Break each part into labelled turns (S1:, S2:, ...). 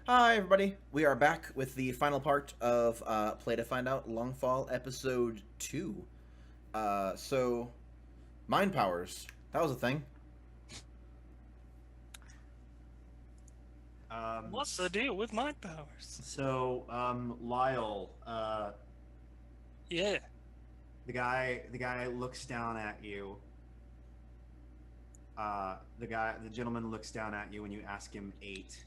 S1: Hi, everybody. We are back with the final part of Play to Find Out Longfall Episode 2. So, mind powers. That was a thing.
S2: What's the deal with mind powers?
S3: Lyle,
S2: Yeah.
S3: the guy looks down at you. The gentleman looks down at you when you ask him 8.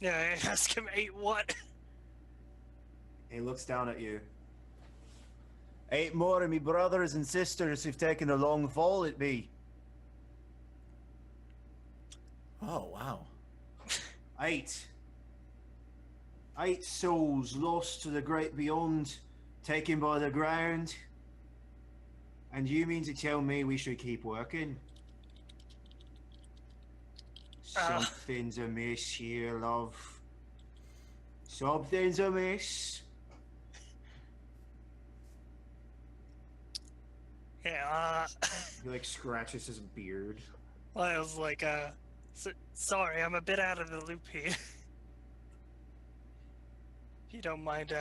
S2: Yeah, I ask him 8 what?
S3: He looks down at you. 8 more of me brothers and sisters who've taken a long fall at me.
S1: Oh, wow.
S3: 8. 8 souls lost to the great beyond, taken by the ground. And you mean to tell me we should keep working? Something's amiss here, love. Something's amiss.
S2: Yeah,
S3: He like scratches his beard.
S2: I was like, sorry, I'm a bit out of the loop here. If you don't mind,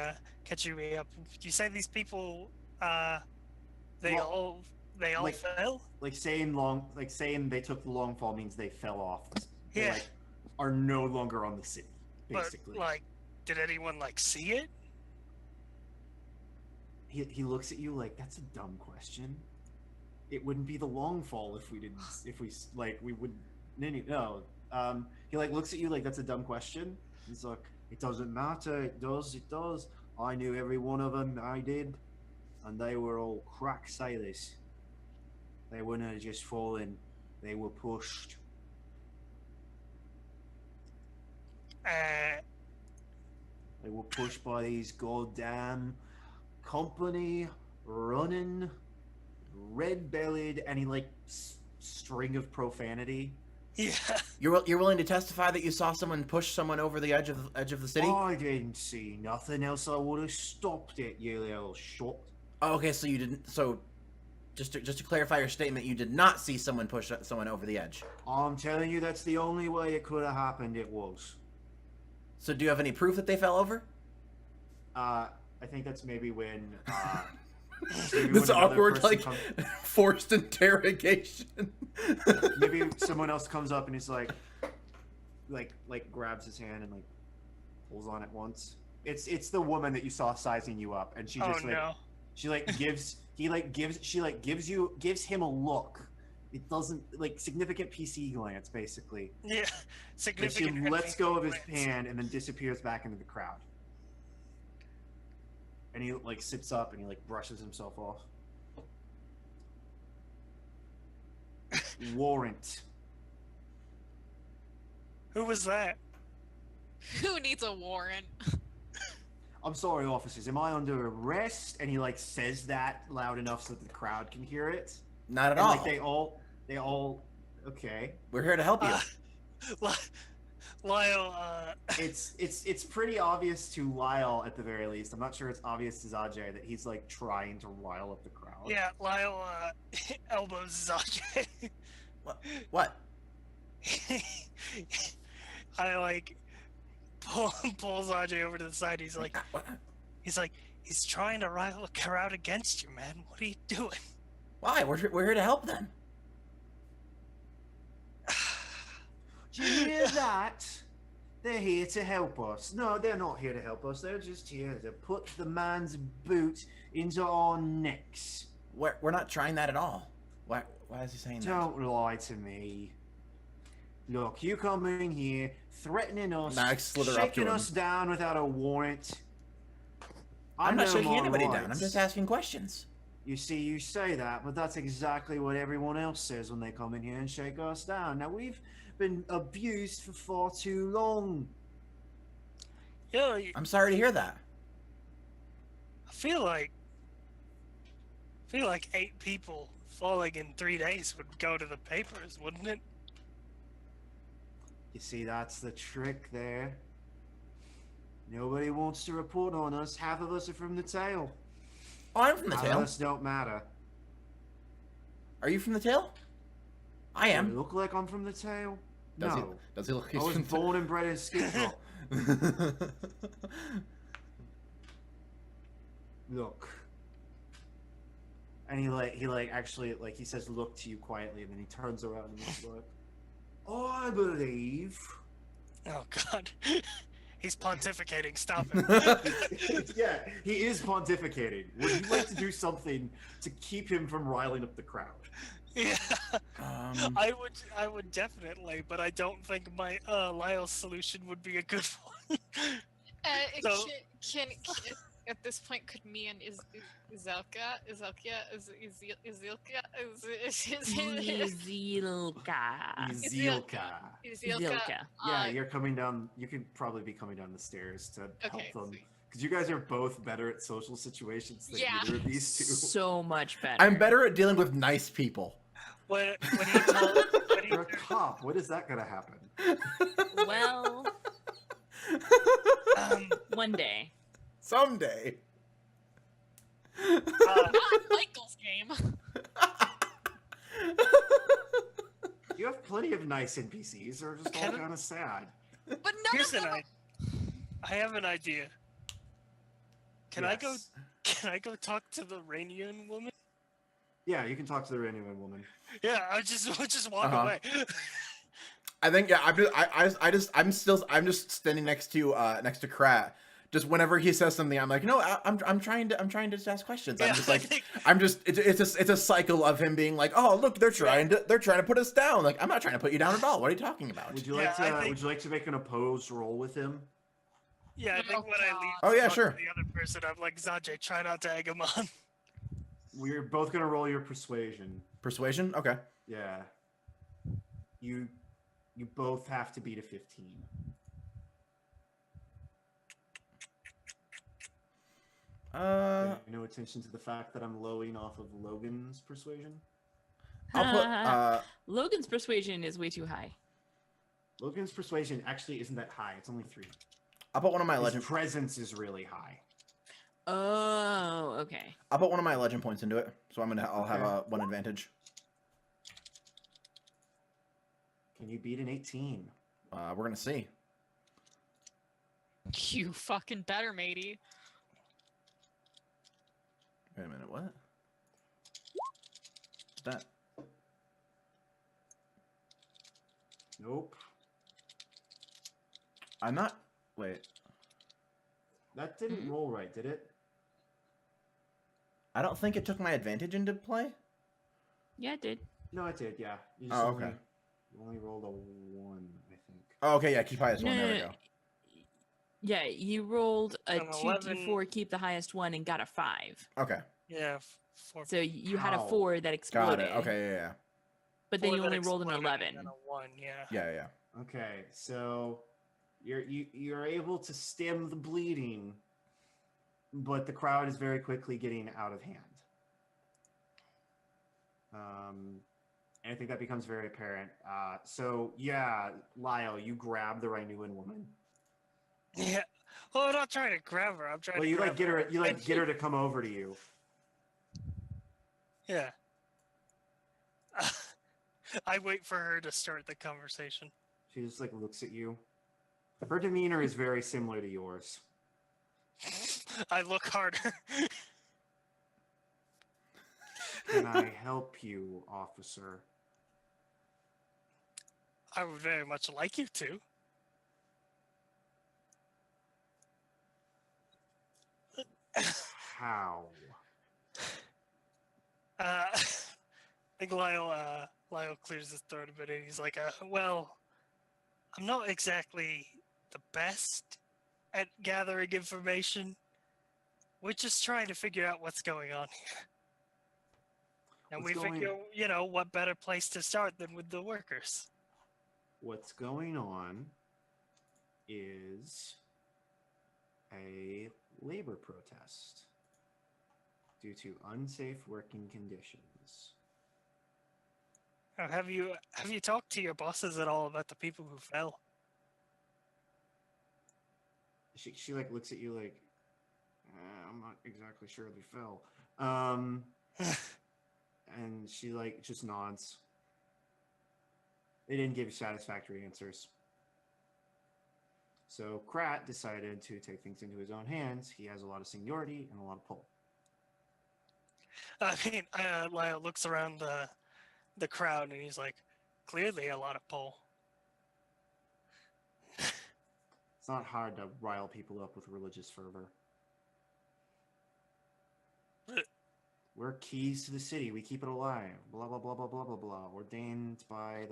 S2: catching me up. You say these people, they
S3: Well,
S2: all
S3: like-
S2: fell?
S3: saying they took the long fall means they fell off. They
S2: Yeah.
S3: are no longer on the city, basically.
S2: But, did anyone, see it?
S3: He looks at you like, that's a dumb question. It wouldn't be the long fall if we didn't, we would, no. He looks at you like, that's a dumb question. He's like, it doesn't matter, it does. I knew every one of them, I did. And they were all crack sailors. They wouldn't have just fallen, they were pushed. They were pushed by these goddamn company running red-bellied, and he string of profanity.
S2: Yeah.
S1: You're willing to testify that you saw someone push someone over the edge of the city?
S3: I didn't see nothing else. I would have stopped it, you little shot.
S1: Oh, okay, so you didn't. So, just to clarify your statement, you did not see someone push someone over the edge.
S3: I'm telling you, that's the only way it could have happened. It was.
S1: So, do you have any proof that they fell over?
S3: I think that's maybe when.
S1: This awkward, forced interrogation.
S3: Maybe someone else comes up and he's like grabs his hand and pulls on it once. It's the woman that you saw sizing you up, and she just gives him a look. It doesn't significant PC glance, basically.
S2: Yeah. Significant.
S3: She lets go of his hand and then disappears back into the crowd. And he sits up and he brushes himself off. Warrant.
S2: Who was that?
S4: Who needs a warrant?
S3: I'm sorry, officers. Am I under arrest? And he says that loud enough so that the crowd can hear it.
S1: Not at
S3: And,
S1: all.
S3: they all. Okay.
S1: We're here to help you.
S2: Lyle,
S3: It's pretty obvious to Lyle at the very least. I'm not sure it's obvious to Zajay that he's trying to rile up the crowd.
S2: yeah, Lyle, elbows Zajay.
S1: What?
S2: I pull Zajay over to the side. He's like, he's trying to rile a crowd against you, man. What are you doing?
S1: Why? We're here to help them.
S3: Do you hear that? They're here to help us. No, they're not here to help us. They're just here to put the man's boot into our necks.
S1: We're not trying that at all. Why is he saying that?
S3: Don't lie to me. Look, you come in here threatening us,
S1: Nah, I slither up to
S3: shaking
S1: him.
S3: us down without a warrant.
S1: I'm not
S3: know
S1: shaking
S3: my
S1: anybody down. I'm
S3: rights.
S1: just asking questions.
S3: You see, you say that, but that's exactly what everyone else says when they come in here and shake us down. Now, we've been abused for far too long.
S2: Yeah,
S1: I'm sorry to hear that.
S2: I feel like 8 people falling in 3 days would go to the papers, wouldn't it?
S3: You see, that's the trick there. Nobody wants to report on us. Half of us are from the tail.
S1: Oh, I'm from the
S3: Half of
S1: tail.
S3: us don't matter.
S1: Are you from the tail? I
S3: Do I
S1: am.
S3: look like I'm from the tail?
S1: Does
S3: No.
S1: Does he look?
S3: I was born and bred in Skid Look. And he actually he says look to you quietly, and then he turns around and he's like, I believe.
S2: Oh God. He's pontificating. Stop it.
S3: Yeah, he is pontificating. Would you like to do something to keep him from riling up the crowd?
S2: Yeah. I would definitely, but I don't think my Lyle's solution would be a good one. So-
S4: Can at this point could me and Izilka
S3: Izilka. Yeah, you're coming down. You could probably be coming down the stairs to
S4: Okay,
S3: help them.
S4: sweet.
S3: Because you guys are both better at social situations than
S4: Yeah.
S3: either of these two.
S5: So much better.
S1: I'm better at dealing with nice people.
S2: when he told when he
S3: You're a cop. When is that gonna happen?
S5: Well,
S2: um,
S5: one day.
S1: Someday.
S4: Not Michael's game.
S3: You have plenty of nice NPCs. They're just all
S2: Can I-
S3: kind of sad.
S4: But none
S2: here's
S4: of
S2: an
S4: them.
S2: I have an idea. Can I go?
S3: Yes.
S2: Can I go talk to the Rainian woman?
S3: Yeah, you can talk to the Rainian woman.
S2: Yeah, I'll just walk
S1: Uh-huh.
S2: away.
S1: I think yeah. I'm just standing next to Krat. Just whenever he says something, I'm like, no, I'm trying to just ask questions. I'm
S2: Yeah,
S1: just
S2: I
S1: like,
S2: think-
S1: it's a cycle of him being like, oh look, they're trying to put us down. Like I'm not trying to put you down at all. What are you talking about?
S3: Would you
S2: Yeah,
S3: like to?
S2: I think-
S3: Would you like to make an opposed roll with him?
S2: Yeah, I think
S4: Oh,
S2: when I
S4: God.
S2: leave,
S1: Oh,
S2: to
S1: yeah,
S2: talk to
S1: sure.
S2: the other person, I'm like, Zajay, try not to egg him on.
S3: We're both gonna roll your persuasion.
S1: Persuasion? Okay.
S3: Yeah. You both have to beat a 15. Pay no attention to the fact that I'm lowing off of Logan's persuasion.
S1: I'll put
S5: Logan's persuasion is way too high.
S3: Logan's persuasion actually isn't that high. It's only 3.
S1: I'll put one of my
S3: His
S1: legend.
S3: presence is really high.
S5: Oh, okay.
S1: I'll put one of my legend points into it, so I'll have
S3: Okay.
S1: one advantage.
S3: Can you beat an 18?
S1: We're gonna see.
S4: You fucking better, matey.
S1: Wait a minute, what? What's that?
S3: Nope.
S1: I'm not. Wait.
S3: That didn't roll right, did it?
S1: I don't think it took my advantage into play.
S5: Yeah, it did.
S3: No, it did. Yeah. You
S1: Oh, okay.
S3: You only rolled a 1, I think.
S1: Oh, okay, yeah, keep highest one.
S5: No,
S1: There we
S5: no,
S1: go.
S5: Yeah, you rolled a
S2: An
S5: 2d4, keep the highest one, and got a 5.
S1: Okay,
S2: Yeah, four.
S5: So you had a
S3: How?
S5: 4 that
S1: got
S5: exploded.
S1: it. Okay, yeah,
S5: But then
S2: four
S5: you
S2: that
S5: only rolled an
S2: exploded
S5: 11.
S2: and then a 1, yeah.
S1: yeah.
S3: Okay, so you're able to stem the bleeding, but the crowd is very quickly getting out of hand. And I think that becomes very apparent. So yeah, Lyle, you grab the Rainuan woman.
S2: Yeah. Well, I'm not trying to grab her. I'm trying
S3: Well,
S2: to
S3: you
S2: grab
S3: like get her. You like get her to come over to you.
S2: Yeah. I wait for her to start the conversation.
S3: She just like looks at you. Her demeanor is very similar to yours.
S2: I look harder.
S3: Can I help you, officer?
S2: I would very much like you to.
S3: How?
S2: I think Lyle clears his throat a bit and he's like, well, I'm not exactly the best at gathering information. We're just trying to figure out what's going on here. And
S3: What's
S2: we
S3: going-
S2: figure, what better place to start than with the workers?
S3: What's going on is a labor protest due to unsafe working conditions.
S2: Now, have you talked to your bosses at all about the people who fell?
S3: She like looks at you like, I'm not exactly sure they fell. And she like just nods. They didn't give satisfactory answers. So Krat decided to take things into his own hands. He has a lot of seniority and a lot of pull.
S2: I mean, Lyle looks around the crowd and he's like, clearly a lot of pull.
S3: It's not hard to rile people up with religious fervor. We're keys to the city. We keep it alive. Blah blah blah blah blah blah blah. Ordained by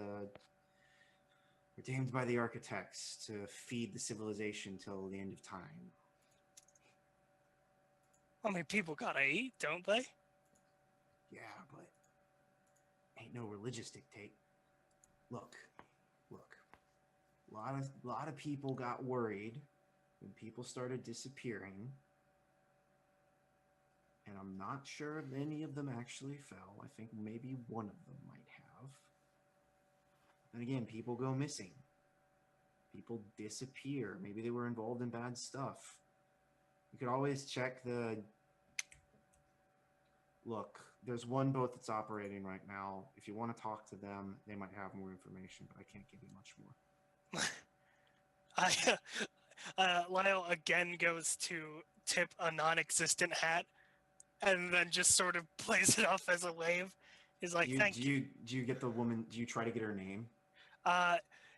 S3: the architects to feed the civilization till the end of time.
S2: I mean, people gotta eat, don't they?
S3: Yeah, but ain't no religious dictate. Look. A lot of people got worried when people started disappearing. And I'm not sure if any of them actually fell. I think maybe one of them might have. And again, people go missing. People disappear. Maybe they were involved in bad stuff. You could always check the... Look, there's one boat that's operating right now. If you want to talk to them, they might have more information, but I can't give you much more.
S2: Lyle again goes to tip a non-existent hat, and then just sort of plays it off as a wave. He's like, "Thank you."
S3: Do you get the woman? Do you try to get her name?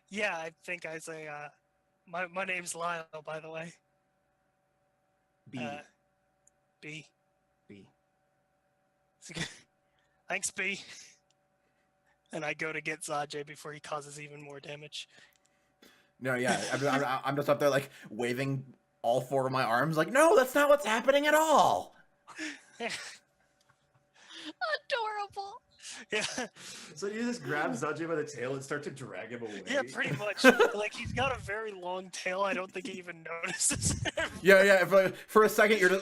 S2: Yeah, I think I say, my name's Lyle, by the way.
S3: B.
S2: B.
S3: B.
S2: Thanks, B. And I go to get Zajay before he causes even more damage.
S1: No, yeah, I'm just up there like waving all four of my arms, like, no, that's not what's happening at all.
S4: Adorable.
S2: Yeah.
S3: So you just grab Zajay by the tail and start to drag him away.
S2: Yeah, pretty much. Like, he's got a very long tail. I don't think he even notices him.
S1: Yeah. For a second, you're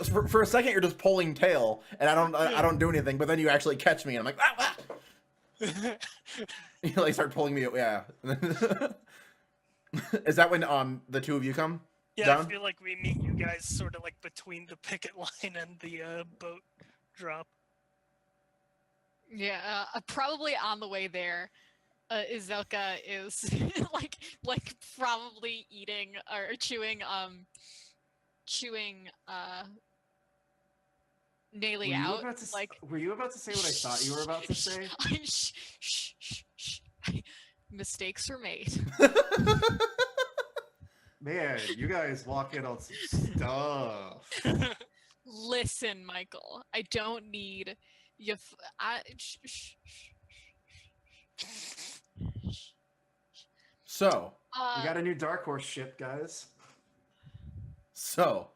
S1: just pulling tail, and I don't do anything. But then you actually catch me, and I'm like, ah! You like start pulling me. Yeah. Is that when the two of you come?
S2: Yeah,
S1: down?
S2: I feel like we meet you guys sort of like between the picket line and the boat drop.
S4: Yeah, probably on the way there, Izelka is like probably eating or chewing Nayli out.
S3: Were you about to say what I thought you were about to say?
S4: Shh. Mistakes were made.
S3: Man, you guys walk in on some stuff.
S4: Listen, Michael, I don't need you.
S1: So.
S3: We got a new Dark Horse ship, guys.
S1: So.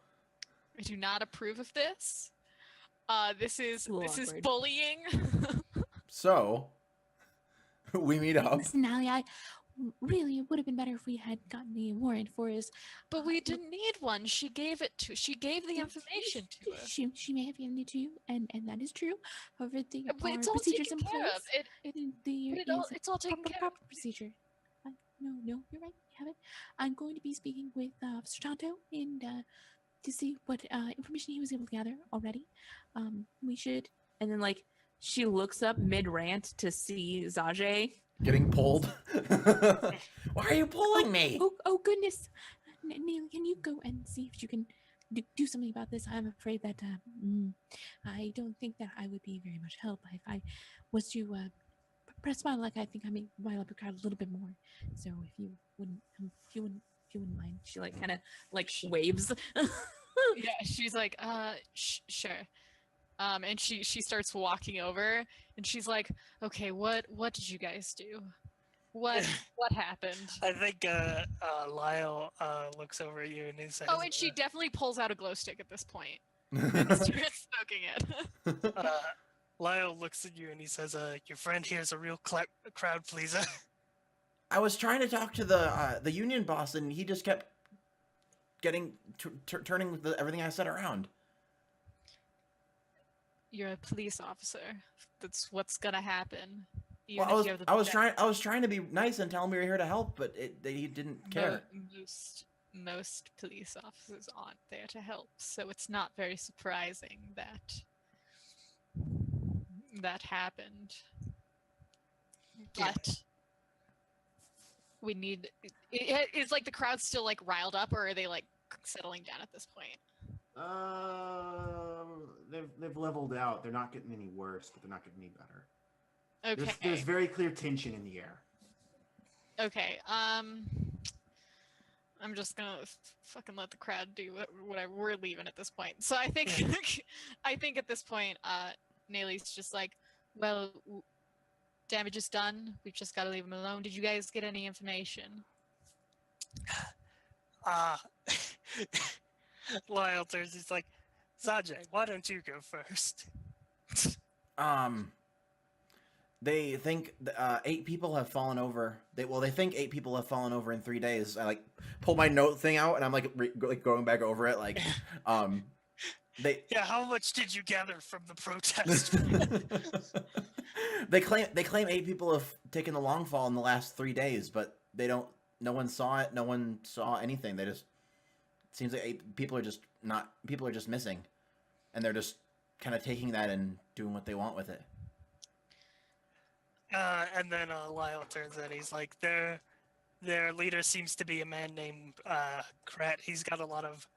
S4: I do not approve of this. This is
S5: Awkward.
S4: bullying.
S1: So. We meet up.
S5: Listen, Allie, really, it would have been better if we had gotten the warrant for us.
S4: But we didn't need one. She gave the information to us.
S5: She may have given it to you, and that is true. However, there
S4: But
S5: are
S4: it's all
S5: procedures
S4: taken
S5: in
S4: care
S5: place.
S4: of. It's all taken care of.
S5: Proper procedure. No, you're right. You have it. I'm going to be speaking with Mr. Tonto and to see what information he was able to gather already. We should. And then, like, she looks up mid-rant to see Zajay.
S1: Getting pulled. Why are you pulling me?
S5: Oh goodness. Neil, can you go and see if you can do something about this? I'm afraid that I don't think that I would be very much help if I was to press my luck. I think I may rile up the crowd a little bit more. So if you wouldn't mind, she like kind of like waves.
S4: Yeah, she's like, sure. And she starts walking over, and she's like, okay, what did you guys do? What happened?
S2: I think Lyle looks over at you and he says,
S4: Oh, and she definitely pulls out a glow stick at this point and starts smoking it.
S2: Lyle looks at you and he says, your friend here is a real crowd pleaser.
S1: I was trying to talk to the union boss, and he just kept getting turning everything I said around.
S4: You're a police officer. That's what's gonna happen.
S1: Well, I was trying to be nice and tell him we were here to help, but he didn't care.
S4: Most police officers aren't there to help, so it's not very surprising that happened. But We need. Is like the crowd still like riled up, or are they like settling down at this point?
S3: They've leveled out. They're not getting any worse, but they're not getting any better.
S4: Okay.
S3: There's very clear tension in the air.
S4: Okay. I'm just gonna fucking let the crowd do whatever. We're leaving at this point. So I think, I think at this point, Nayli's just like, well, damage is done. We've just got to leave him alone. Did you guys get any information?
S2: Lyle turns. He's like, Sajay, why don't you go first?
S1: They think 8 people have fallen over. They think 8 people have fallen over in 3 days. I like pull my note thing out and I'm like going back over it. Like, they
S2: Yeah, how much did you gather from the protest?
S1: they claim 8 people have taken the Longfall in the last 3 days, but they don't. No one saw it. No one saw anything. They just seems like 8 people are just not. People are just missing, and they're just kind of taking that and doing what they want with it.
S2: And then Lyle turns and he's like, their leader seems to be a man named Krat. He's got a lot of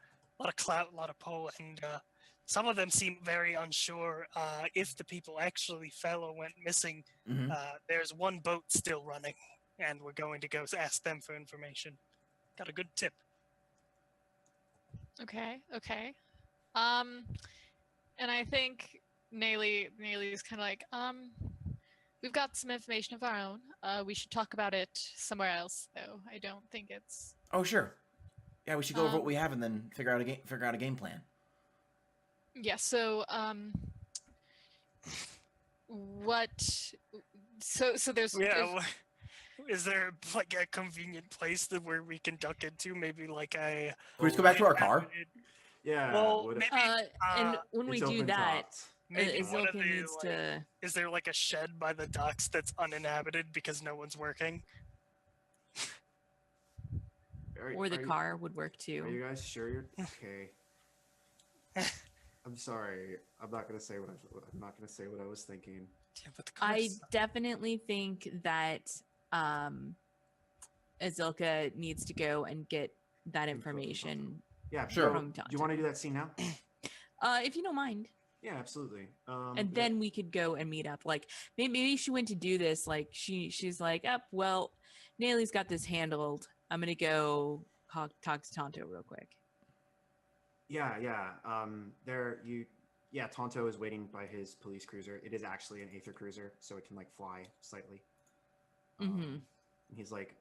S2: clout, a lot of pull, and some of them seem very unsure if the people actually fell or went missing.
S1: Mm-hmm.
S2: There's one boat still running, and we're going to go ask them for information. Got a good tip.
S4: Okay. Okay. And I think Nayli's kind of like, we've got some information of our own. We should talk about it somewhere else, though. I don't think it's.
S1: Oh sure, yeah. We should go over what we have and then figure out a game plan.
S4: Yeah. So, what? So there's.
S2: Yeah. Is there like a convenient place where we can duck into? Maybe like a.
S1: Can we just go back to our car?
S3: Yeah.
S2: Well,
S3: what if-
S2: maybe.
S5: And when we
S3: it's
S5: do
S3: open
S5: that,
S3: top.
S2: Maybe one of
S5: Azilka
S2: the,
S5: needs
S2: like,
S5: to.
S2: Is there like a shed by the docks that's uninhabited because no one's working?
S5: Or the
S3: are you-
S5: car would work
S3: Are you
S5: too.
S3: guys sure you're okay? I'm sorry. I'm not gonna say what I was thinking.
S2: Yeah, but the
S5: I
S2: car's-
S5: definitely think that Azilka needs to go and get that information.
S3: Yeah,
S1: Sure.
S3: so,
S5: From
S3: do you want to do that scene now?
S5: If you don't mind.
S3: Yeah, absolutely.
S5: And then we could go and meet up. Like maybe she went to do this. Like she's like, up. Well, Nayli's got this handled. I'm gonna go talk to Tonto real quick.
S3: Yeah. Tonto is waiting by his police cruiser. It is actually an Aether cruiser, so it can like fly slightly.
S5: Mm-hmm.
S3: He's like,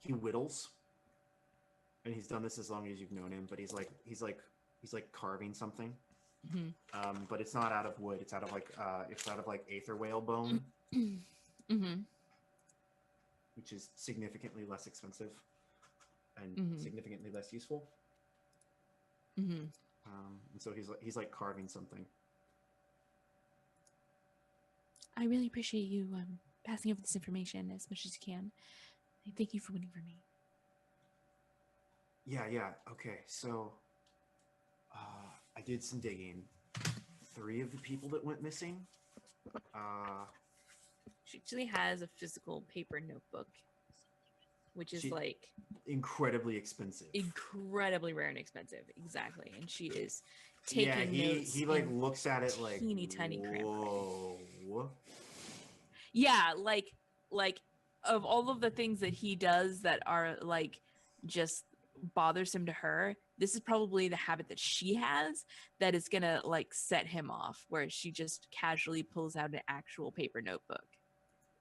S3: he whittles, and he's done this as long as you've known him. But he's like carving something.
S5: Mm-hmm.
S3: But it's not out of wood. It's out of like Aether whale bone,
S5: Mm-hmm.
S3: which is significantly less expensive and
S5: Mhm.
S3: significantly less useful.
S5: Mm-hmm.
S3: And so he's like carving something.
S5: I really appreciate you passing over this information as much as you can. Thank you for waiting for me.
S3: Yeah. Okay, so I did some digging. 3 of the people that went missing.
S5: She actually has a physical paper notebook, which is like
S3: Incredibly expensive.
S5: incredibly rare and expensive. Exactly, and she is taking notes.
S3: he like
S5: in
S3: looks at it like
S5: teeny tiny cramped
S3: whoa.
S5: Yeah, like of all of the things that he does that are like just bothersome to her, this is probably the habit that she has that is gonna like set him off, where she just casually pulls out an actual paper notebook.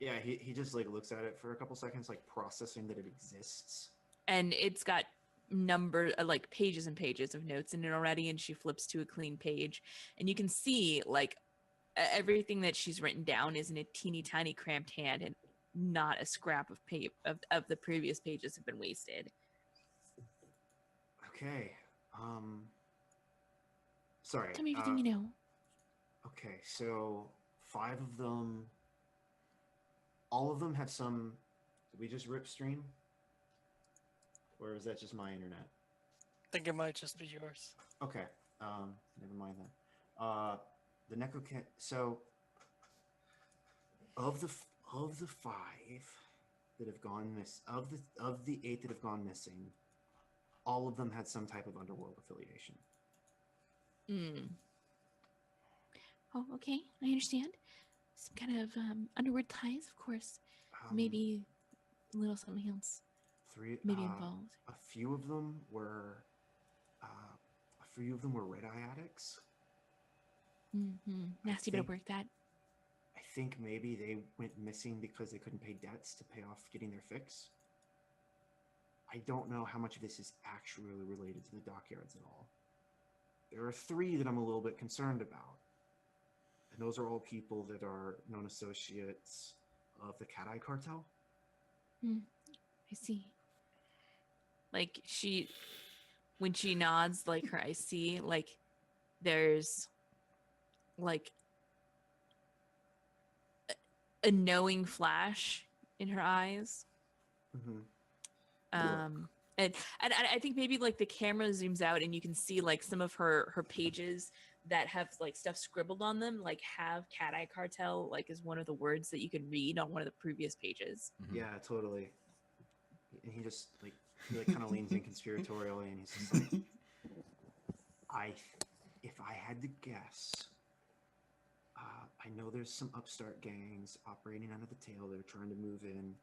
S3: Yeah, he just like looks at it for a couple seconds, like processing that it exists.
S5: And it's got like pages and pages of notes in it already, and she flips to a clean page, and you can see like everything that she's written down is in a teeny tiny cramped hand, and not a scrap of paper of the previous pages have been wasted.
S3: Okay. Sorry.
S5: Tell me everything you know.
S3: Okay, so 5 of them, all of them have some. Did we just rip stream? Or is that just my internet?
S2: I think it might just be yours.
S3: Okay. Never mind then. The Necro so of the 5 that have gone of the 8 that have gone missing, all of them had some type of underworld affiliation.
S5: Hmm. Oh, okay. I understand. Some kind of underworld ties, of course. Maybe a little something else. Maybe involved.
S3: A few of them were red eye addicts.
S5: Mm-hmm. Nasty bit of work, that.
S3: I think maybe they went missing because they couldn't pay debts to pay off getting their fix. I don't know how much of this is actually related to the dockyards at all. There are 3 that I'm a little bit concerned about. And those are all people that are known associates of the Cat Eye cartel.
S5: I see.
S6: Like when she nods, like her I see, like there's like a knowing flash in her eyes.
S3: Mm-hmm.
S6: And I think maybe like the camera zooms out and you can see like some of her pages that have like stuff scribbled on them, like have Cat Eye Cartel like is one of the words that you can read on one of the previous pages.
S1: Mhm.
S3: Yeah, totally. And he just he kind of leans in conspiratorially, and he's just like, if I had to guess, I know there's some upstart gangs operating under the tail that are trying to move in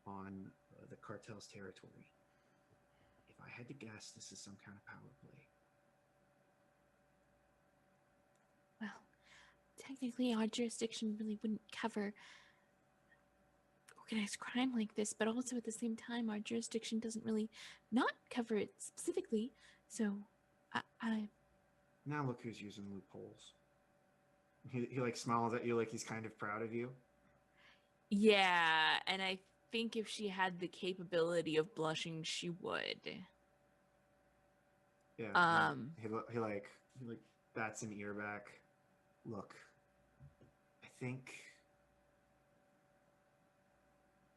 S3: on the cartel's territory. If I had to guess, this is some kind of power play.
S5: Well, technically, our jurisdiction really wouldn't cover organized crime like this, but also at the same time, our jurisdiction doesn't really not cover it specifically. So, I
S3: Now look who's using loopholes. He like smiles at you like he's kind of proud of you.
S6: Yeah, and I think if she had the capability of blushing, she would.
S3: Yeah. He like bats an ear back. Look, I think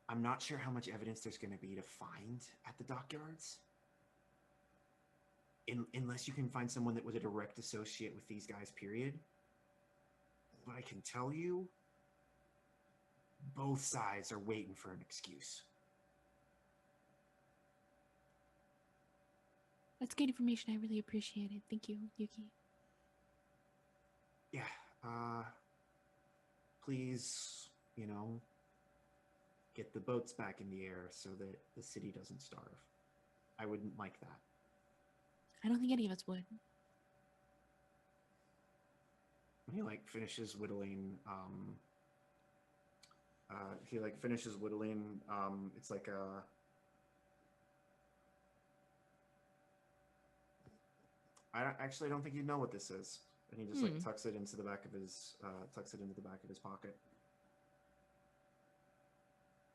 S3: I'm not sure how much evidence there's going to be to find at the dockyards. Unless you can find someone that was a direct associate with these guys, period. But I can tell you, both sides are waiting for an excuse.
S5: that's good information. I really appreciate it. Thank you, Yuki.
S3: Yeah, please, get the boats back in the air so that the city doesn't starve. I wouldn't like that.
S5: I don't think any of us would.
S3: He finishes whittling. It's like a. I don't think you know what this is, and he just tucks it into the back of his pocket.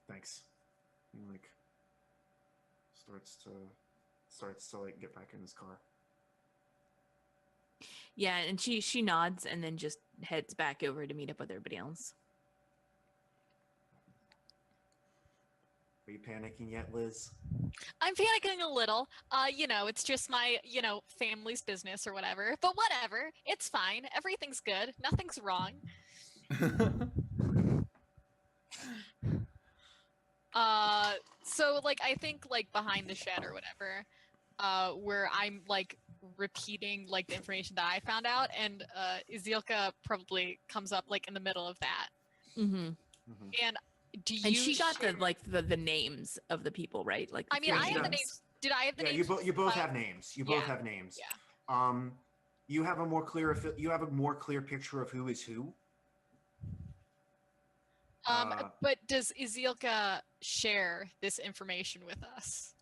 S3: Thanks. He starts to get back in his car.
S6: Yeah, and she nods and then just heads back over to meet up with everybody else.
S3: Are you panicking yet, Liz?
S4: I'm panicking a little. It's just my, family's business or whatever. But whatever. It's fine. Everything's good. Nothing's wrong. So I think behind the shed or whatever, where I'm repeating the information that I found out, and Izilka probably comes up in the middle of that.
S6: Mm-hmm.
S3: Mm-hmm.
S4: And
S6: And she got the names of the people, right?
S4: I have the names. Did I have the names?
S3: You both have names. You both have names.
S4: Yeah.
S3: You have a more clear picture of who is who.
S4: But does Izilka share this information with us?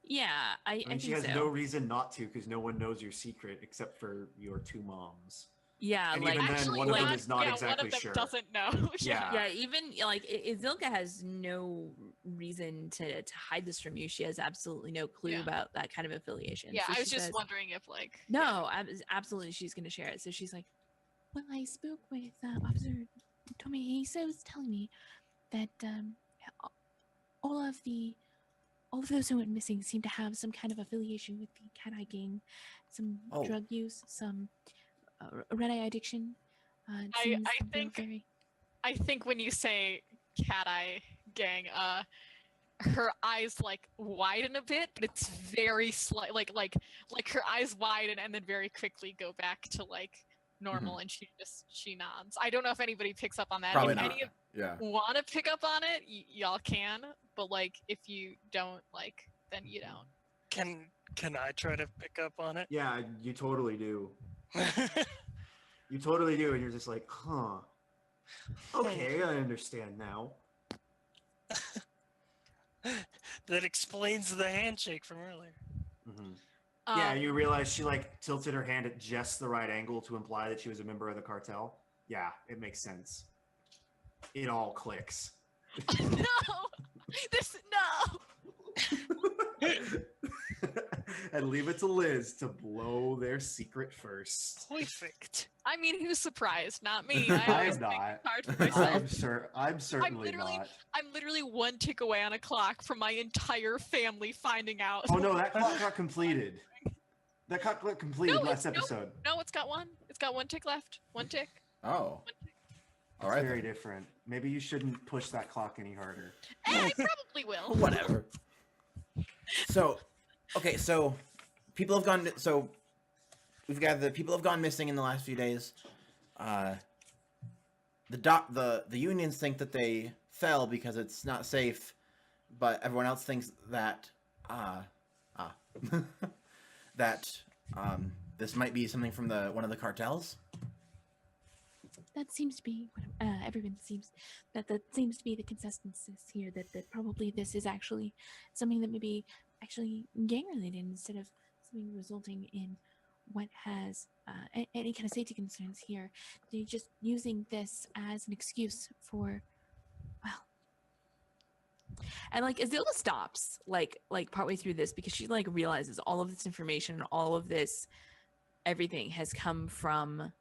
S6: Yeah, I think
S3: she has
S6: so.
S3: no reason not to, because no one knows your secret except for your 2 moms.
S6: Yeah,
S3: and even then, one of them is not exactly
S4: one of them
S3: sure.
S4: Doesn't know.
S3: Yeah.
S6: Even Izilka has no reason to hide this from you. She has absolutely no clue about that kind of affiliation.
S4: Yeah,
S6: so
S4: I was just
S6: says,
S4: wondering if
S6: No, absolutely, she's going to share it. So she's like,
S5: well, I spoke with Officer Tomei. He was telling me that all of those who went missing seem to have some kind of affiliation with the Cat Eye gang, some drug use, some red eye addiction.
S4: I think I think when you say cat eye gang, her eyes like widen a bit, but it's very slight, like her eyes widen and then very quickly go back to like normal, and she nods. I don't know if anybody picks up on that.
S1: Probably
S4: If
S1: not.
S4: any of
S1: Yeah.
S4: want to pick up on it, y'all can, but like if you don't, like then you don't.
S2: Can I try to pick up on it?
S3: Yeah, you totally do. You totally do, and you're just like, huh. Okay, I understand now.
S2: That explains the handshake from earlier.
S3: Hmm. Yeah, you realize she like tilted her hand at just the right angle to imply that she was a member of the cartel. Yeah, it makes sense. It all clicks.
S4: No, no.
S3: And leave it to Liz to blow their secret first.
S2: Perfect.
S4: I mean, he was surprised, not me. I
S3: I'm
S4: always make
S3: not.
S4: it hard for myself.
S3: I'm certainly not.
S4: I'm literally one tick away on a clock from my entire family finding out.
S3: Oh no, that clock got completed. That clock got completed
S4: No,
S3: last episode.
S4: No, it's got one. It's got one tick left. One tick.
S1: Oh.
S4: One tick.
S1: All
S3: It's
S1: right.
S3: very
S1: then.
S3: different. Maybe you shouldn't push that clock any harder.
S4: I probably will.
S1: Whatever. So, okay, so people have gone. So we've got the people have gone missing in the last few days. The unions think that they fell because it's not safe, but everyone else thinks that that this might be something from one of the cartels.
S5: That seems to be what everyone seems that seems to be the consensus here. That probably this is actually something that may be actually gang related instead of something resulting in what has any kind of safety concerns here. They're just using this as an excuse for, well.
S6: And like Azila stops like partway through this because she like realizes all of this information, all of this, everything has come from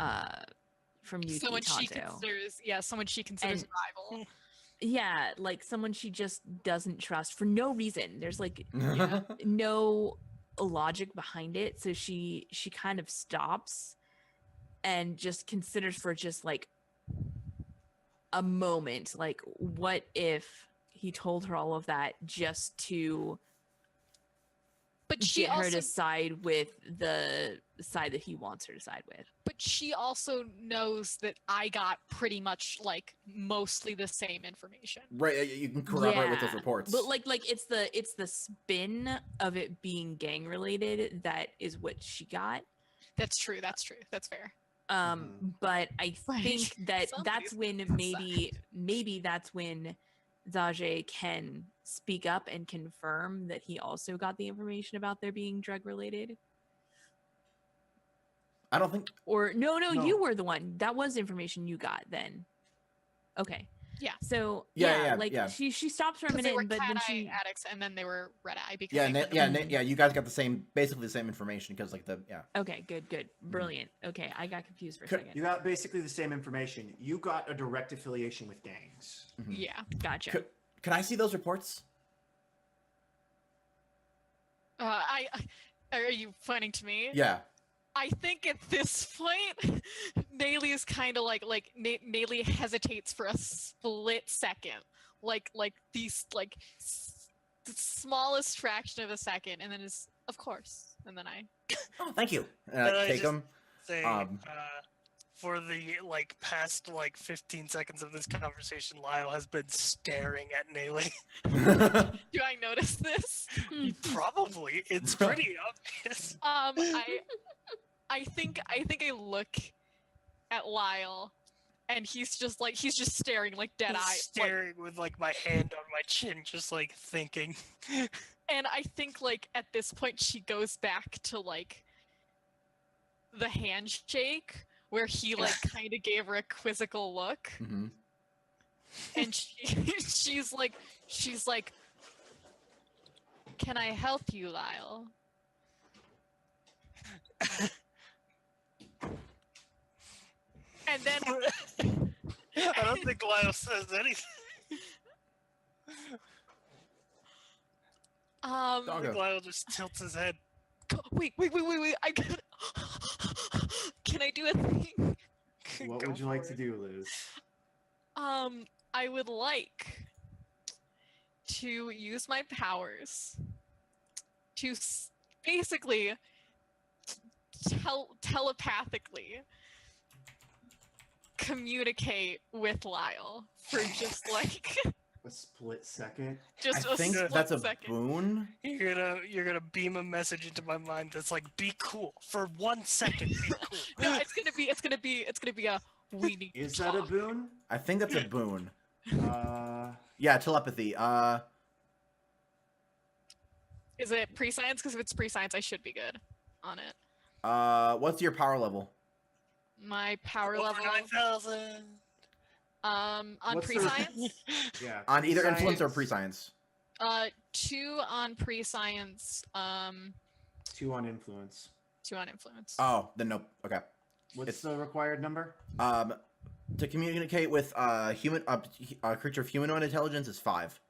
S6: Yuki
S4: Someone she
S6: Tanto.
S4: considers, someone she considers
S6: And-
S4: a rival.
S6: Yeah, like someone she just doesn't trust for no reason. There's like
S4: Yeah.
S6: no logic behind it, so she kind of stops and just considers for just like a moment, like what if he told her all of that just to
S4: But she
S6: get her
S4: also,
S6: to side with the side that he wants her to side with.
S4: but she also knows that I got pretty much like mostly the same information.
S1: Right, you can corroborate with those
S6: Yeah,
S1: reports.
S6: But like it's the spin of it being gang related that is what she got.
S4: That's true. That's true. That's fair.
S6: But I
S4: Like,
S6: think that that's
S4: somebody's
S6: when
S4: gonna decide.
S6: maybe that's when Zaje can speak up and confirm that he also got the information about there being drug related.
S1: I don't think.
S6: Or no,
S3: No.
S6: you were the one. That was information you got then. Okay.
S4: Yeah.
S6: So
S1: Yeah,
S6: like
S1: yeah.
S6: she stops for a
S4: Because they
S6: minute,
S4: were
S6: but then
S4: cat-eye
S6: she
S4: addicts, and then they were red eye because
S1: Yeah,
S4: they couldn't-
S1: you guys got basically the same information because like
S6: okay, good, brilliant. Okay, I got confused for a
S1: Could-
S6: second.
S3: You got basically the same information. You got a direct affiliation with gangs.
S4: Yeah.
S6: Gotcha.
S1: Can I see those reports?
S4: Are you pointing to me?
S1: Yeah.
S4: I think at this point, Nayli is kind of like Nayli hesitates for a split second, like the smallest fraction of a second, and then is of course, and then I.
S1: Oh, thank you.
S2: And I
S1: Take
S2: just-
S1: them.
S2: Say,
S1: Um,
S2: for the past 15 seconds of this conversation, Lyle has been staring at Nayli.
S4: Do I notice this?
S2: Probably, it's pretty obvious.
S4: I think I look at Lyle, and he's just staring like dead eye.
S2: Staring with my hand on my chin, just thinking.
S4: And I think at this point she goes back to the handshake where he kind of gave her a quizzical look,
S1: Mhm.
S4: and she's like, "Can I help you, Lyle?" And then
S2: I don't think Lyle says anything. I think
S1: Doggo.
S2: Lyle just tilts his head.
S4: wait, I got. Can I do a thing?
S3: What
S2: Go
S3: would you like
S2: for
S3: to
S2: it.
S3: do, Liz?
S4: I would like to use my powers to basically telepathically communicate with Lyle for just like
S3: A split second.
S4: just
S1: I
S4: a
S1: think
S4: split
S1: that's a
S4: second.
S1: boon.
S2: You're gonna beam a message into my mind that's like, be cool for 1 second. Be cool.
S4: No, it's gonna be a we need
S3: Is
S4: to
S3: that a
S4: talk.
S3: boon?
S1: I think that's a boon.
S3: Yeah,
S1: Telepathy.
S4: Is it pre-science? Because if it's pre-science, I should be good on it.
S1: What's your power level?
S4: My power
S2: Over
S4: level,
S2: 9,000.
S4: on
S3: What's the-
S4: pre-science,
S3: yeah.
S1: On either influence or
S3: pre-science,
S1: pre-science.
S4: 2 on pre-science,
S3: 2 on influence.
S4: 2 on influence.
S1: Oh, then nope. Okay.
S3: What's
S1: It's-
S3: the required number?
S1: To communicate with human a creature of humanoid intelligence is 5.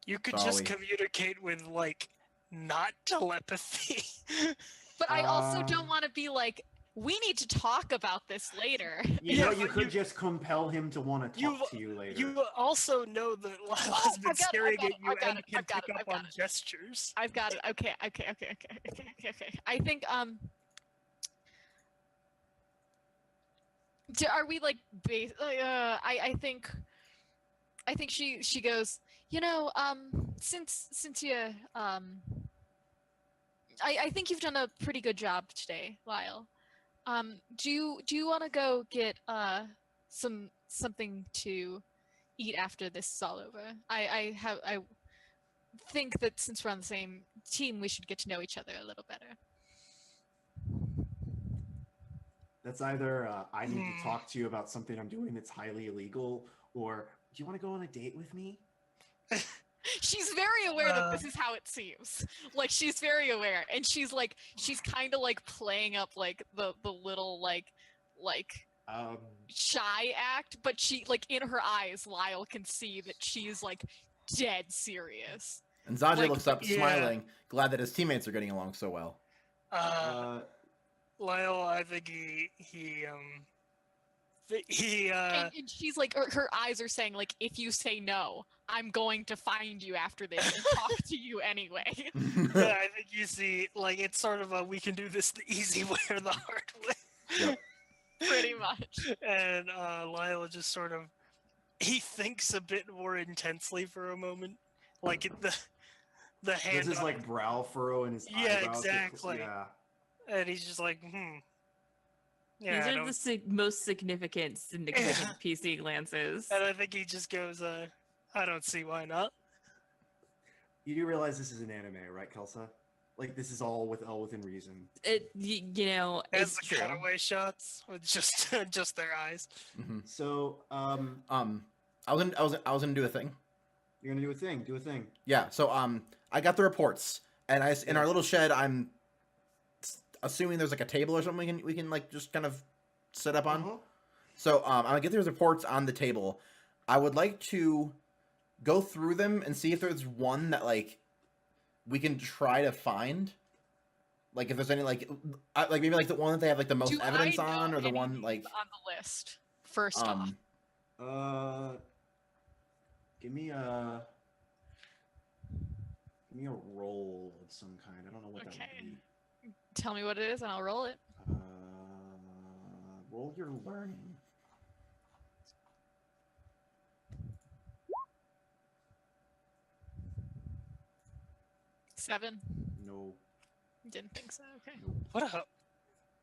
S2: You could
S1: Sorry.
S2: just communicate with like not telepathy.
S4: But I also
S3: Um,
S4: don't want to be like, we need to talk about this later.
S3: You know,
S2: Yeah,
S3: you
S2: but
S3: could just compel him to want to talk to you later.
S2: You also know that Lyle has been
S4: I've got it,
S2: staring
S4: I've got
S2: at
S4: it,
S2: you
S4: I've got
S2: and
S4: it,
S2: can
S4: I've got
S2: pick
S4: it,
S2: up
S4: I've got
S2: on
S4: it.
S2: gestures.
S4: I've got it. Okay. I think are we like base? I think she goes. You know, since you I think you've done a pretty good job today, Lyle. Do you want to go get something to eat after this is all over? I think that since we're on the same team, we should get to know each other a little better.
S3: That's either I need to talk to you about something I'm doing that's highly illegal, or do you want to go on a date with me?
S4: She's very aware that this is how it seems. Like she's very aware, and she's kind of like playing up like the little like shy act, but she like in her eyes, Lyle can see that she's like dead serious.
S1: And Zaje
S4: Like,
S1: looks up,
S2: yeah.
S1: smiling, glad that his teammates are getting along so well.
S2: Lyle, I think he
S4: And she's like, her eyes are saying like, if you say no, I'm going to find you after this and talk to you anyway.
S2: yeah, I think you see like it's sort of a we can do this the easy way or the hard way.
S1: Yep.
S4: Pretty much.
S2: And Lyle just sort of he thinks a bit more intensely for a moment, like the hand.
S3: This is like brow furrow in his
S2: Yeah,
S3: eyebrows.
S2: exactly.
S3: Yeah.
S2: And he's just like, Yeah,
S6: These
S2: I
S6: are
S2: don't-
S6: the most significant PC glances.
S2: and I think he just goes, I don't see why not.
S3: You do realize this is an anime, right, Kelsa? Like this is all within reason.
S6: You know,
S2: As
S6: it's
S2: the
S6: true.
S2: cutaway shots with just just their eyes.
S1: Mhm.
S3: So,
S1: I was gonna do a thing.
S3: you're gonna do a thing. Do a thing.
S1: Yeah. So I got the reports, and in our little shed, I'm assuming there's like a table or something we can like just kind of set up on.
S3: Uh-huh.
S1: So I'm gonna get those reports on the table. I would like to go through them and see if there's one that like we can try to find. Like if there's any like maybe like the one that they have like the most
S4: Do
S1: evidence
S4: I know
S1: on, or the
S4: any
S1: one like
S4: on the list? First off,
S3: Give me a roll of some kind. I don't know what that
S4: Okay.
S3: would be.
S4: tell me what it is and I'll roll it.
S3: Roll your learning.
S4: Seven.
S3: No.
S4: Didn't think so. Okay.
S2: What a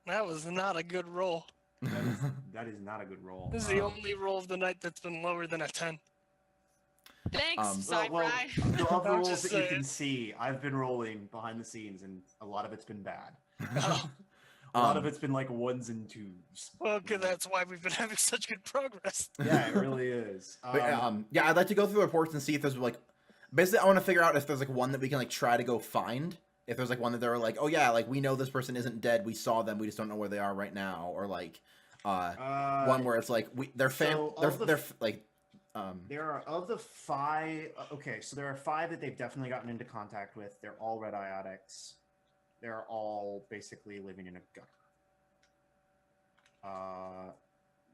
S2: that was not a good roll.
S3: That is not a good roll.
S2: This is the only roll of the night that's been lower than a 10.
S4: Thanks,
S3: Well,
S4: side
S3: well,
S4: Bri.
S3: the other
S2: I'm
S3: rolls
S2: just
S3: that you can
S2: saying.
S3: see, I've been rolling behind the scenes, and a lot of it's been bad.
S2: Oh,
S3: A lot of it's been like ones and twos.
S2: well, good. That's why we've been having such good progress.
S3: Yeah, it really is.
S1: But, yeah, I'd like to go through the reports and see if there's like, basically, I want to figure out if there's like one that we can like try to go find. If there's like one that they're like, oh yeah, like we know this person isn't dead, we saw them, we just don't know where they are right now, or like, one where it's like they're
S3: so of the
S1: they're like,
S3: There are of the 5. Okay, so there are 5 that they've definitely gotten into contact with. They're all red iotics. They're all basically living in a gutter.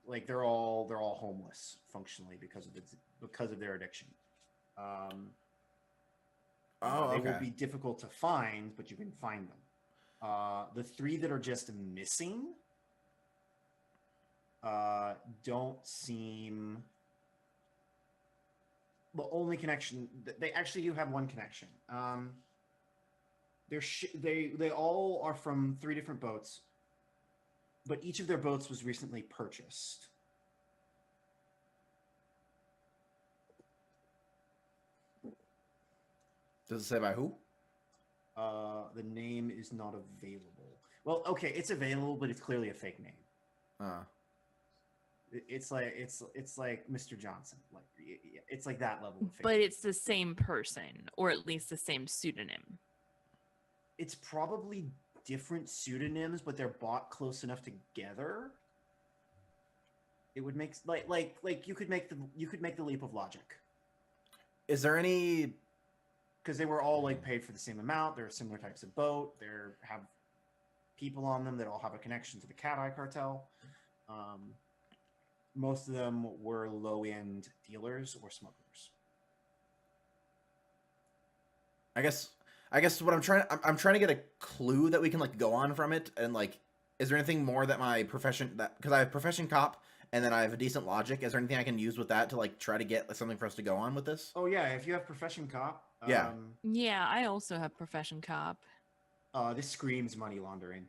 S3: Like they're all homeless functionally because of their addiction. They will
S1: okay.
S3: be difficult to find, but you can find them. The 3 that are just missing don't seem. The only connection they actually do have one connection. They all are from 3 different boats, but each of their boats was recently purchased.
S1: Does it say by who?
S3: The name is not available. Well, okay, it's available, but it's clearly a fake name. It's like Mr. Johnson. Like it's like that level of fake.
S6: But it's the same person, or at least the same pseudonym.
S3: It's probably different pseudonyms, but they're bought close enough together. It would make like you could make the leap of logic.
S1: Is there any?
S3: Because they were all like paid for the same amount. They're similar types of boat. They have people on them that all have a connection to the Cat Eye cartel. Most of them were low-end dealers or smugglers.
S1: I guess what I'm trying to get a clue that we can like go on from it, and like, is there anything more that my profession because I have profession cop and then I have a decent logic. Is there anything I can use with that to like try to get like, something for us to go on with this?
S3: Oh yeah, if you have profession cop.
S1: Yeah.
S6: Yeah, I also have profession cop.
S3: This screams money laundering.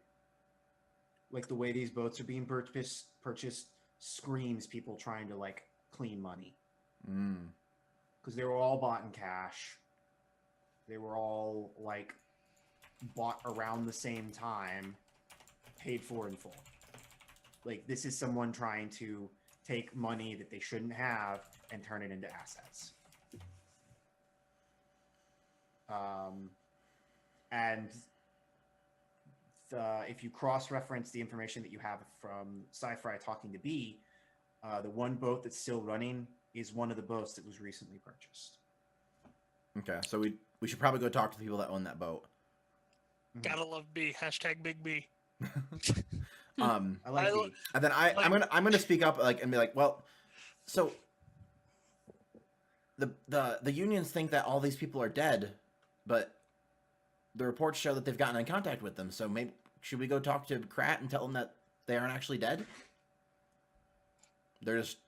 S3: Like the way these boats are being purchased screams people trying to like clean money. Because they were all bought in cash. They were all like bought around the same time, paid for in full. Like this is someone trying to take money that they shouldn't have and turn it into assets. And if you cross-reference the information that you have from Sci-Fi talking to B, the one boat that's still running is one of the boats that was recently purchased.
S1: Okay, so we should probably go talk to the people that own that boat.
S2: Gotta love B. Hashtag Big B.
S3: I like B.
S1: And then I'm gonna speak up like and be like, well, so the unions think that all these people are dead, but the reports show that they've gotten in contact with them. So maybe should we go talk to Krat and tell them that they aren't actually dead? They're just.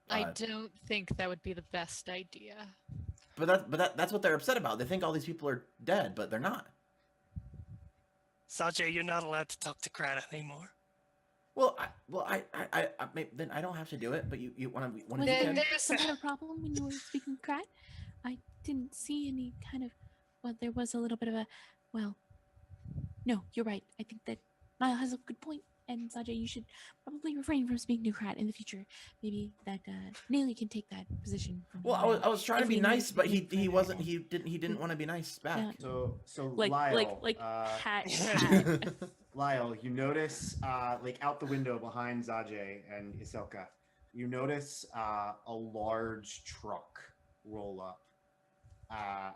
S4: I don't think that would be the best idea.
S1: But that's what they're upset about. They think all these people are dead, but they're not.
S2: Sajay, you're not allowed to talk to Krat anymore.
S1: Well, then I don't have to do it. But you want to
S5: Was
S1: do
S5: there
S1: it?
S5: some kind of problem when you were speaking Krat? I didn't see any kind of. Well, there was a little bit of a. Well, no, you're right. I think that Niall has a good point. And Sajay, you should probably refrain from speaking to Krat in the future. Maybe that Naily can take that position from him.
S1: Well, I was trying to be
S5: If we
S1: nice,
S5: need
S1: but
S5: to
S1: he
S5: do
S1: wasn't.
S5: further.
S1: He didn't want to be nice back.
S5: Yeah.
S3: So
S6: Like
S3: Lyle,
S6: hat.
S3: Lyle, you notice like out the window behind Sajay and Iselka, you notice a large truck roll up,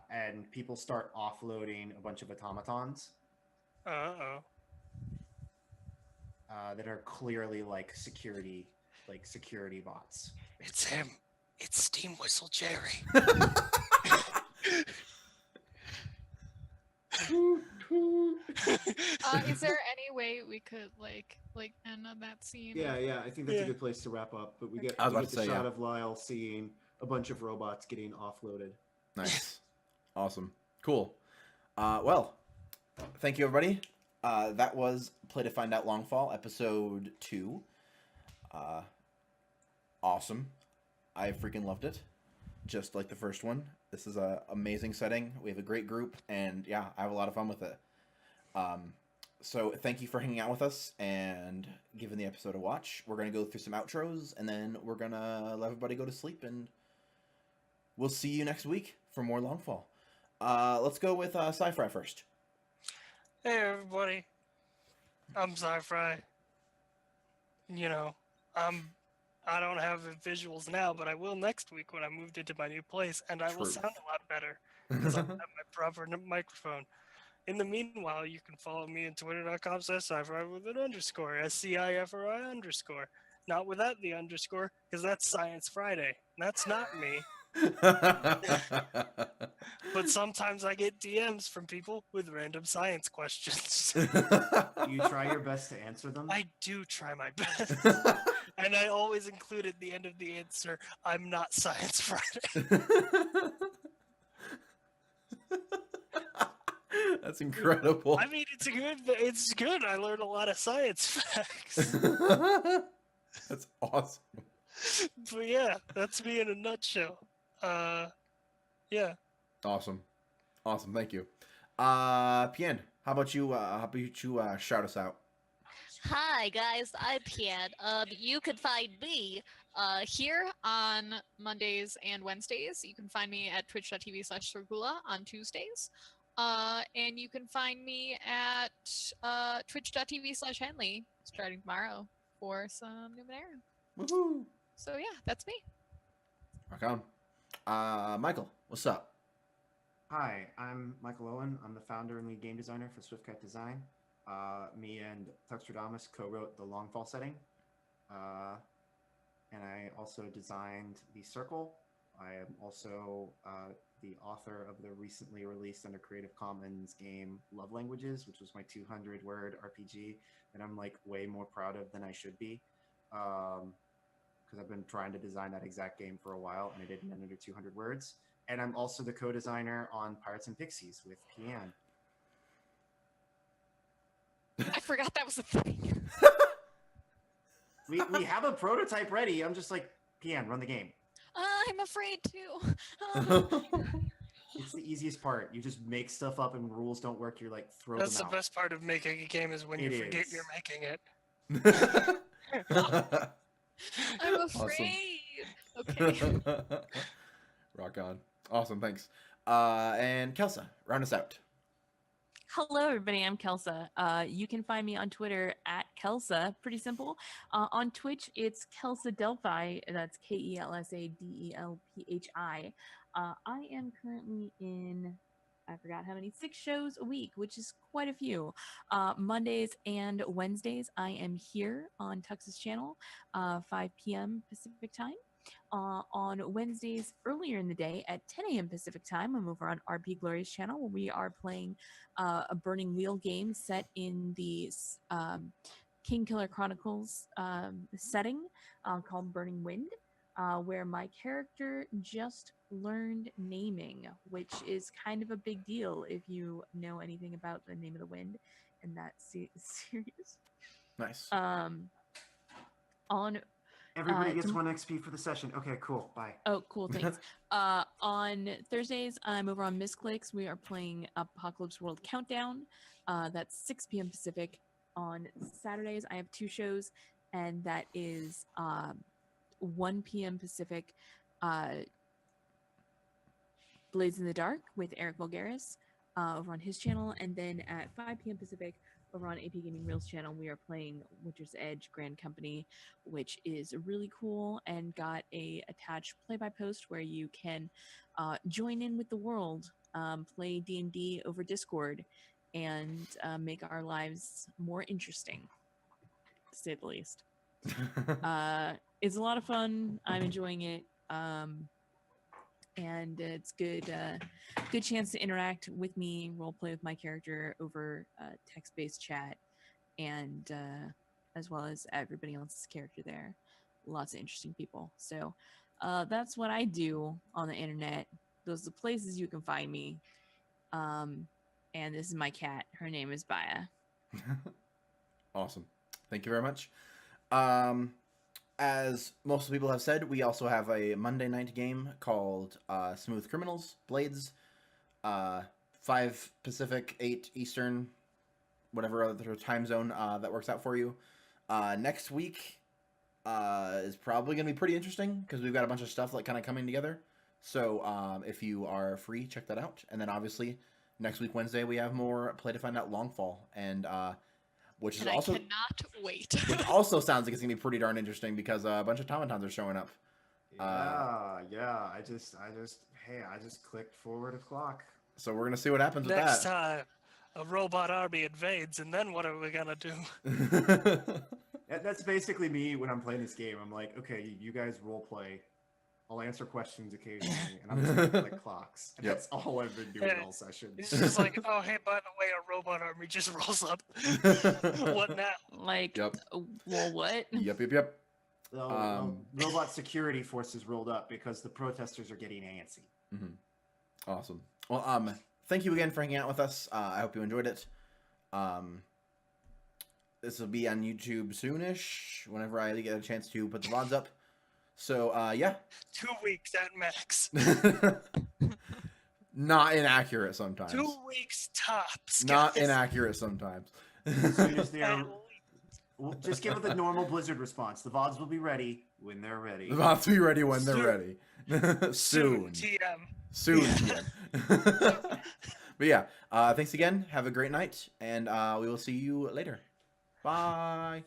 S3: and people start offloading a bunch of automatons.
S2: Uh-oh.
S3: That are clearly like security bots.
S2: It's him. It's Steam Whistle Jerry.
S4: Is there any way we could like end on that scene?
S3: Yeah, I think that's
S2: Yeah.
S3: a good place to wrap up. But we get
S1: I was about
S3: the
S1: to say,
S3: shot
S1: yeah.
S3: of Lyle seeing a bunch of robots getting offloaded.
S1: Nice, awesome, cool. Well, thank you, everybody. That was Play to Find Out Longfall, episode 2. Awesome. I freaking loved it. Just like the first one. This is an amazing setting. We have a great group, and yeah, I have a lot of fun with it. So thank you for hanging out with us and giving the episode a watch. We're going to go through some outros, and then we're going to let everybody go to sleep, and we'll see you next week for more Longfall. Let's go with Sci-Fi first.
S2: Hey everybody, I'm Sci-Fi. You know, I don't have the visuals now, but I will next week when I moved into my new place, and I will
S1: Truth.
S2: sound a lot better because I have my proper microphone. In the meanwhile, you can follow me on twitter.com/sci-fi with an underscore, SCIFRI_. Not without the underscore, because that's Science Friday. That's not me. But sometimes I get DMs from people with random science questions.
S3: Do you try your best to answer them?
S2: I do try my best. And I always include at the end of the answer, I'm not Science Friday.
S1: That's incredible.
S2: I mean, it's good. I learned a lot of science facts.
S1: That's awesome.
S2: But yeah, that's me in a nutshell. Yeah.
S1: Awesome. Thank you. Pien, how about you shout us out?
S4: Hi guys, I'm Pian. You can find me here on Mondays and Wednesdays. You can find me at twitch.tv/Sorgula on Tuesdays. And you can find me at twitch.tv/Henley starting tomorrow for some Numenera.
S1: Woohoo!
S4: So yeah, that's me.
S1: Rock on. Michael, what's up?
S3: Hi, I'm Michael Owen. I'm the founder and lead game designer for SwiftKite Design. Me and Tuxtradamus co-wrote the Longfall setting. And I also designed the circle. I am also the author of the recently released under Creative Commons game Love Languages, which was my 200-word RPG that I'm like way more proud of than I should be. Because I've been trying to design that exact game for a while and I did it in under 200 words. And I'm also the co-designer on Pirates and Pixies with Pian.
S4: I forgot that was a thing.
S3: We have a prototype ready. I'm just like, Pian, run the game.
S4: I'm afraid to.
S3: It's the easiest part. You just make stuff up and rules don't work. You're like, throw
S2: That's
S3: them
S2: the
S3: out.
S2: best part of making a game is when you
S3: It
S2: forget
S3: is.
S2: you're making it.
S4: I'm afraid. Okay.
S1: Rock on. Awesome, thanks. And Kelsa, round us out.
S6: Hello, everybody. I'm Kelsa. You can find me on Twitter at Kelsa. Pretty simple. On Twitch, it's Kelsa Delphi. That's KELSADELPHI. I am currently in, I forgot how many, 6 shows a week, which is quite a few. Mondays and Wednesdays, I am here on Tux's channel, 5 p.m. Pacific time. On Wednesdays earlier in the day at 10 a.m. Pacific time, I'm over on RP Glorious channel where we are playing a Burning Wheel game set in the King Killer Chronicles setting called Burning Wind, where my character just learned naming, which is kind of a big deal if you know anything about the Name of the Wind and that series.
S1: Nice.
S6: On
S3: Everybody gets 1 XP for the session. Okay, cool. Bye.
S6: Oh, cool. Thanks. On Thursdays, I'm over on Misclicks. We are playing Apocalypse World Countdown. That's 6 p.m. Pacific. On Saturdays, I have 2 shows, and that is 1 p.m. Pacific, Blades in the Dark with Eric Vulgaris over on his channel. And then at 5 p.m. Pacific, over on AP Gaming Reels channel, we are playing Winter's Edge Grand Company, which is really cool and got a attached play-by-post where you can join in with the world, play D&D over Discord, and make our lives more interesting, to say the least. It's a lot of fun. I'm enjoying it. And it's good chance to interact with me, role play with my character over text-based chat, and as well as everybody else's character there. Lots of interesting people. So that's what I do on the internet. Those are the places you can find me. And this is my cat. Her name is Baya.
S1: Awesome. Thank you very much. As most of the people have said, we also have a Monday night game called Smooth Criminals, Blades, 5 Pacific, 8 Eastern, whatever other time zone that works out for you. Next week is probably going to be pretty interesting because we've got a bunch of stuff like kind of coming together. So if you are free, check that out. And then obviously next week, Wednesday, we have more Play to Find Out Longfall, and which is
S4: And
S1: also...
S4: I cannot wait.
S1: Which also sounds like it's gonna be pretty darn interesting because a bunch of automatons are showing up.
S3: Yeah. I just clicked forward a clock.
S1: So we're gonna see what happens with
S2: Next
S1: that.
S2: time a robot army invades, and then what are we gonna do?
S3: That's basically me when I'm playing this game. I'm like, okay, you guys role play. I'll answer questions occasionally, and I'm just gonna click clocks. And
S1: Yep.
S3: That's all I've been doing
S2: Yeah.
S3: all session.
S2: It's just like, oh, hey, by the way, a robot army just rolls up. What now?
S6: Like,
S1: Yep.
S6: well, what?
S1: Yep.
S3: Robot security forces rolled up because the protesters are getting antsy.
S1: Awesome. Well, thank you again for hanging out with us. I hope you enjoyed it. This will be on YouTube soonish, whenever I get a chance to put the VODs up. So, yeah.
S2: 2 weeks at max.
S1: Not inaccurate sometimes.
S2: 2 weeks tops.
S1: Not
S2: guys.
S1: inaccurate sometimes.
S3: As soon as they're,
S2: At
S3: we'll just give it the normal Blizzard response. The VODs will be ready when they're ready.
S1: The VODs will be ready when they're
S2: Soon.
S1: ready.
S2: Soon.
S1: Soon.
S2: TM.
S1: Soon. TM. But yeah, thanks again. Have a great night, and we will see you later. Bye.